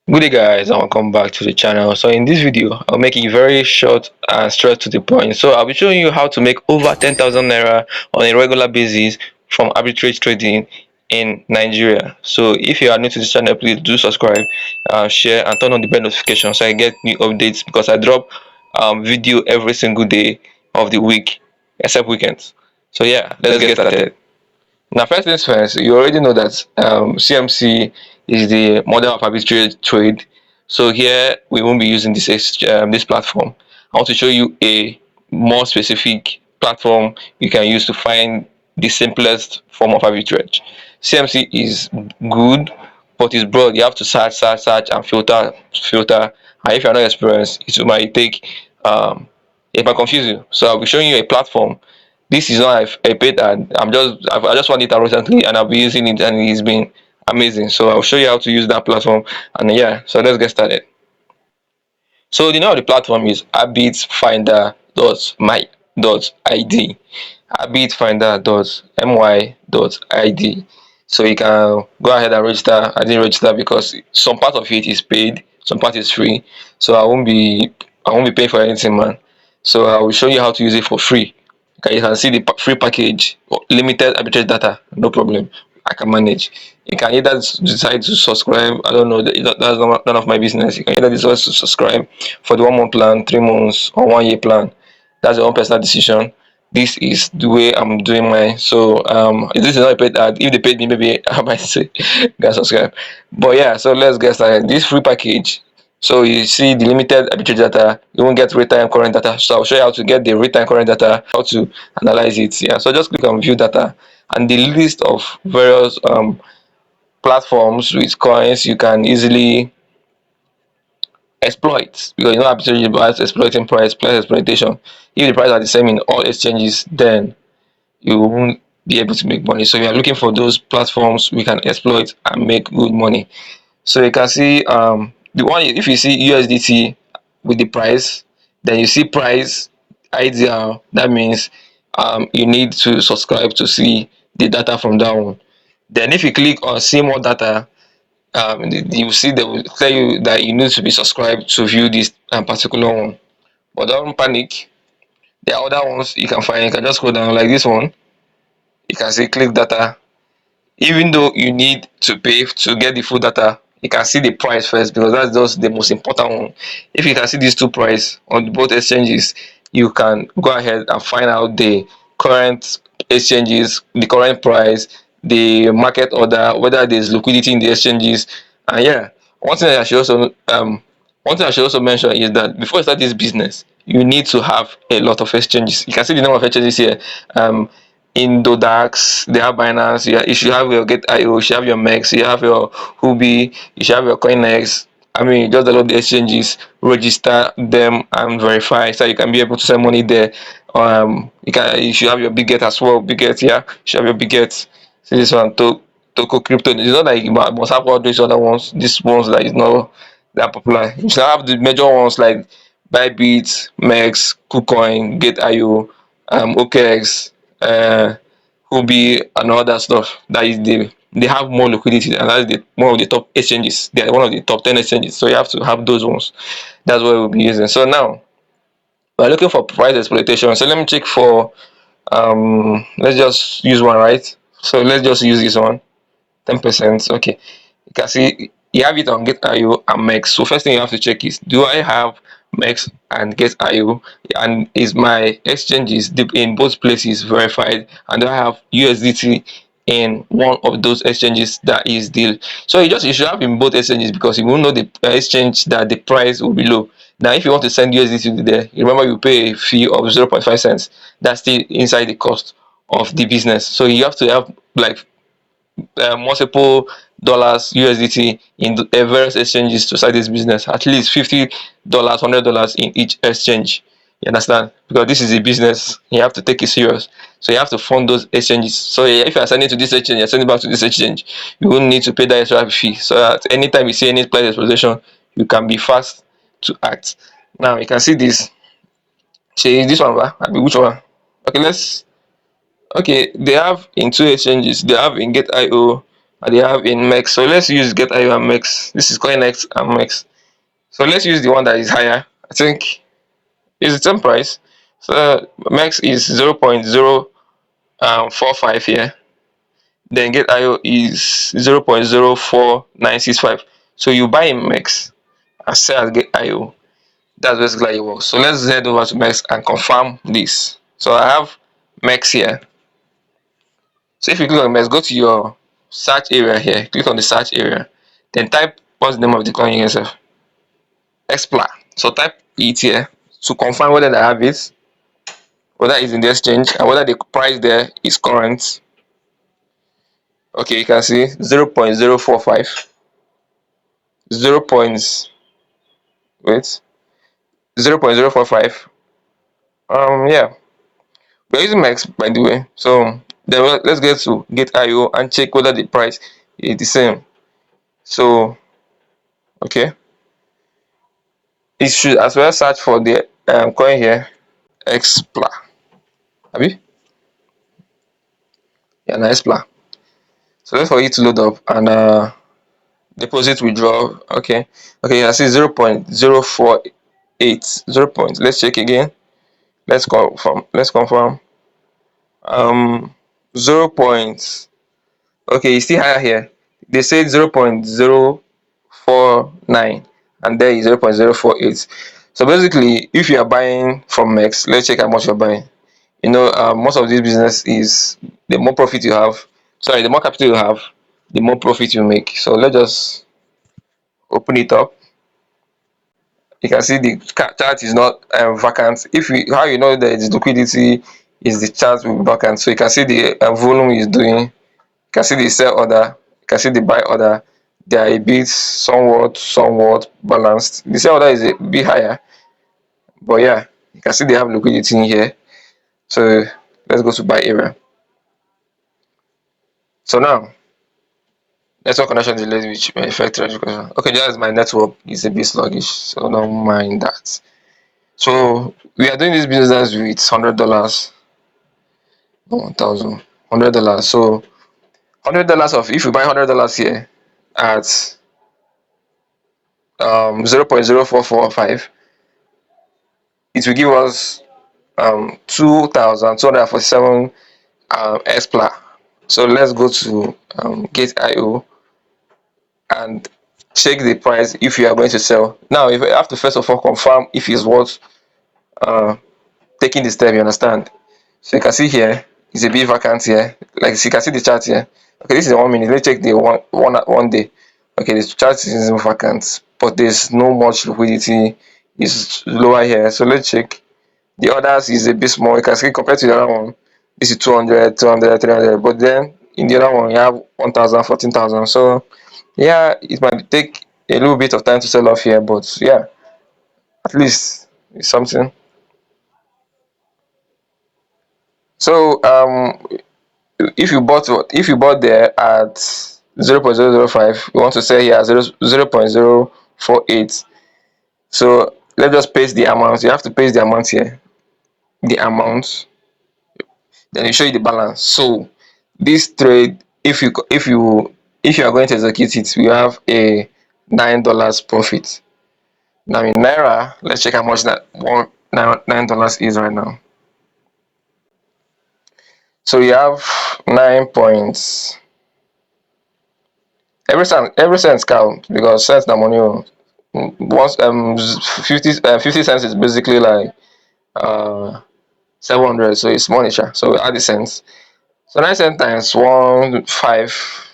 Good day guys, and welcome back to the channel. So in this video I'll make it very short and straight to the point. So I'll be showing you how to make over 10,000 naira on a regular basis from arbitrage trading in Nigeria. So if you are new to this channel, please do subscribe, share and turn on the bell notification so I get new updates, because I drop video every single day of the week except weekends. So yeah, let's get started. Now, first things first, you already know that CMC is the model of arbitrage trade. So here we won't be using this platform. I want to show you a more specific platform you can use to find the simplest form of arbitrage. CMC is good, but it's broad. You have to search, and filter. And if you're not experienced, it might take it might confuse you. So I'll be showing you a platform. This is not a paid ad. I just found it out recently and I'll be using it, and it's been amazing. So I'll show you how to use that platform. And yeah, so let's get started. So the name of the platform is arbitfinder.my.id. arbitfinder.my.id. So you can go ahead and register. I didn't register because some part of it is paid, some part is free. So I won't be paying for anything, man. So I will show you how to use it for free. Okay, you can see the free package, limited arbitrage data, no problem. I can manage. You can either decide to subscribe. I don't know. That's none of my business. You can either decide to subscribe for the 1 month plan, 3 months, or 1 year plan. That's your own personal decision. This is the way I'm doing mine. So this is not a paid ad. If they paid me, maybe I might say guys subscribe. But yeah, so let's get started. This free package. So you see the limited arbitrage data, you won't get real-time current data. So I'll show you how to get the real-time current data, how to analyze it. Yeah, so just click on view data, and the list of various platforms with coins you can easily exploit, because you know arbitrage is about exploiting price exploitation. If the price are the same in all exchanges, then you won't be able to make money. So we are looking for those platforms we can exploit and make good money. So you can see the one, if you see USDT with the price, then you see price IDR. That means you need to subscribe to see the data from that one. Then if you click on see more data, you see they will tell you that you need to be subscribed to view this particular one. But don't panic. There are other ones you can find. You can just go down like this one. You can see click data. Even though you need to pay to get the full data, you can see the price first, because that's just the most important one. If you can see these two prices on both exchanges, you can go ahead and find out the current exchanges, the current price, the market order, whether there's liquidity in the exchanges. And yeah, one thing I should also mention is that before you start this business, you need to have a lot of exchanges. You can see the number of exchanges here. Indodax, they have Binance, you should have your Get.io, you should have your Mex, you have your Hubi, you should have your CoinEx. I mean, just download the exchanges, register them, and verify, so you can be able to send money there. You should have your Biget as well. Biget, yeah, you should have your Biget. See this one, Toko Crypto. It's not like you must have all these other ones. These ones that is not that popular. You should have the major ones like Bybit, Mex, KuCoin, Get.io, OKX, Hubi, and all that stuff. That is they have more liquidity, and that's one of the top exchanges. They are one of the top 10 exchanges. So you have to have those ones. That's what we'll be using. So now we're looking for price exploitation. So let me check for let's just use one, right? So let's just use this one. 10%. Okay. You can see you have it on Get.io and Mex. So first thing you have to check is, do I have Mex and Get.io, and is my exchanges in both places verified, and do I have USDT in one of those exchanges that is deal. So you should have in both exchanges, because you will know the exchange that the price will be low. Now if you want to send USDT there, remember you pay a fee of 0.5 cents. That's still inside the cost of the business. So you have to have like multiple dollars USDT in various exchanges to start this business. At least $50, $100 in each exchange. You understand? Because this is a business, you have to take it serious. So you have to fund those exchanges. So yeah, if you are sending to this exchange, you're sending back to this exchange, you won't need to pay that extra fee. So that anytime you see any price exploitation, you can be fast to act. Now you can see this. Say this one, I mean, which one? Okay, they have in two exchanges. They have in Get.io they have in MEX. So let's use get IO and MEX. This is CoinX and MEX. So let's use the one that is higher. I think it's the same price. So MEX is 0.045 here. Then get IO is 0.04965. So you buy in MEX and sell as get IO. That's basically how it works. So let's head over to MEX and confirm this. So I have MEX here. So if you click on MEX, go to your search area here. Click on the search area. Then type what's the name of the coin yourself. Expla. So type it here to confirm whether I have it, whether it's in the exchange, and whether the price there is current. Okay, you can see 0.045, 0. Wait, 0.045. Yeah, we're using MEX by the way. So then let's get to get IO and check whether the price is the same. So okay, it should as well search for the coin here, Expla. Abi? Yeah, na Expla. So let's for it to load up and deposit withdrawal. Okay, I see 0.048. 0. Let's check again. Let's confirm. 0. Okay, it's still higher here. They said 0.049 and there is 0.048. So basically, if you are buying from MEX, let's check how much you're buying. You know, most of this business is the more profit you have. Sorry, the more capital you have, the more profit you make. So let's just open it up. You can see the chart is not vacant. If you, how you know that it's liquidity is the chart will be vacant. So you can see the volume is doing. You can see the sell order. You can see the buy order. They are a bit somewhat balanced. The sell order is a bit higher, but yeah, you can see they have liquidity in here. So let's go to buy area. So now network connection delays which may affect registration. Okay, just my network is a bit sluggish, so don't mind that. So we are doing this business with $100, $1,000. So $100 of, if you buy $100 here at 0.0445, it will give us 2,247 expla. So let's go to Gate.io and check the price if you are going to sell. Now, if you have to first of all confirm if it's worth taking the step, you understand? So you can see here it's a bit vacant here. Like you can see the chart here. Okay, this is 1 minute. Let's check the one day. Okay, the chart is vacant, but there's no much liquidity. It's lower here. So let's check. The others is a bit small. You can see compared to the other one, this is 200, 200, 300. But then in the other one, you have 1,000, 14,000. So yeah, it might take a little bit of time to sell off here, but yeah, at least it's something. So if you bought there at 0.005, you want to sell here at 0.048. So let's just paste the amount. You have to paste the amount here, the amount, then it show you the balance. So this trade, if you are going to execute it, we have a $9 profit. Now in naira, let's check how much that $9 is right now. So you have 9 points. Every cent count because cents the money. Once 50 cents is basically like 700, so it's money. So we add the cents. So 9 cents times 1.5,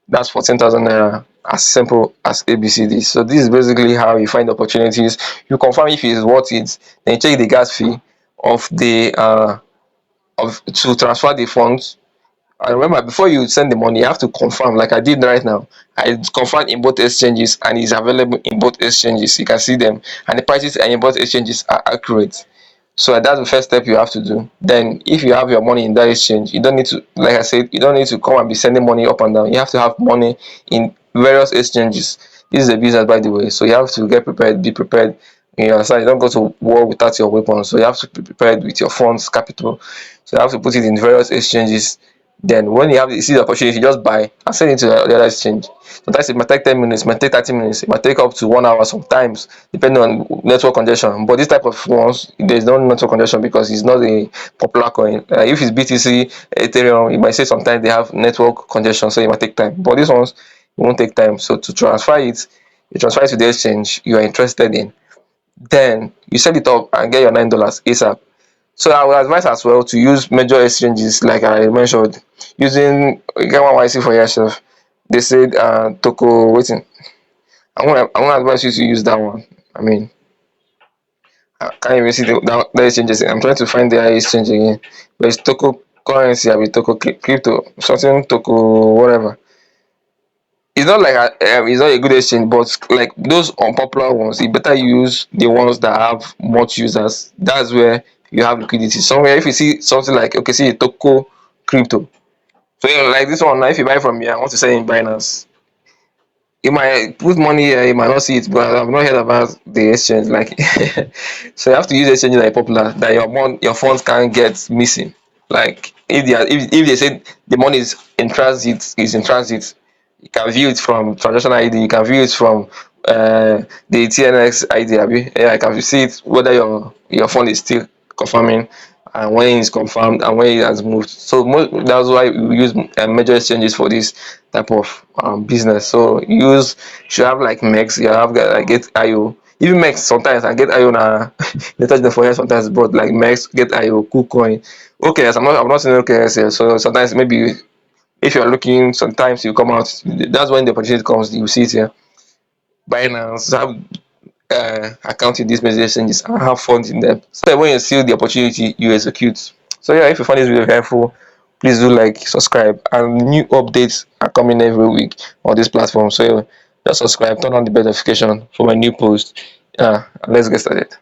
that's 14,000 naira. As simple as ABCD. So this is basically how you find opportunities. You confirm if it is worth it, then check the gas fee of the to transfer the funds. And remember, before you send the money, you have to confirm, like I did right now. I confirmed in both exchanges and it's available in both exchanges. You can see them, and the prices in both exchanges are accurate. So that's the first step you have to do. Then if you have your money in that exchange, you don't need to, like I said, you don't need to come and be sending money up and down. You have to have money in various exchanges. This is a business, by the way, so you have to get prepared, be prepared. You understand? You don't go to war without your weapons, so you have to be prepared with your funds, capital. So you have to put it in various exchanges. Then when you see the opportunity, you just buy and send it to the other exchange. Sometimes it might take 10 minutes, it might take 30 minutes, it might take up to 1 hour sometimes, depending on network congestion. But this type of ones, there's no network congestion because it's not a popular coin. If it's BTC, Ethereum, you might say sometimes they have network congestion, so it might take time. But these ones, it won't take time. So to transfer it, you transfer it to the exchange you are interested in. Then you set it up and get your $9 ASAP. So I would advise as well to use major exchanges like I mentioned, using you get one YC for yourself. They said Toko waiting. I want to advise you to use that one. I mean, I can't even see the exchanges. I'm trying to find the exchange again. But it's Toko currency, I mean Toko crypto, something Toko whatever. It's not like it's not a good exchange, but like those unpopular ones, you better use the ones that have much users. That's where you have liquidity. Somewhere if you see something like okay, see Toko crypto. So like this one now, if you buy from here, I want to sell in Binance. You might put money here, you might not see it, but I've not heard about the exchange. Like, so you have to use exchanges that are popular that your funds can't get missing. Like, if they say the money is in transit, you can view it from transaction ID, you can view it from the TNX ID. Yeah, I can see it whether your fund is still confirming and when it's confirmed and when it has moved. So that's why we use major exchanges for this type of business. So should have like Mex, you have like get IO. Even Mex sometimes I get IO na they touch the for here sometimes, but like Mex get IO, KuCoin. Okay, yes, I'm not saying okay, yes, yes. So sometimes maybe if you're looking, sometimes you come out. That's when the opportunity comes. You see it here. Binance have account in these major exchanges and have funds in them. So that when you see the opportunity, you execute. So yeah, if you find this video helpful, please do like, subscribe, and new updates are coming every week on this platform. So just subscribe, turn on the bell notification for my new post. Yeah, let's get started.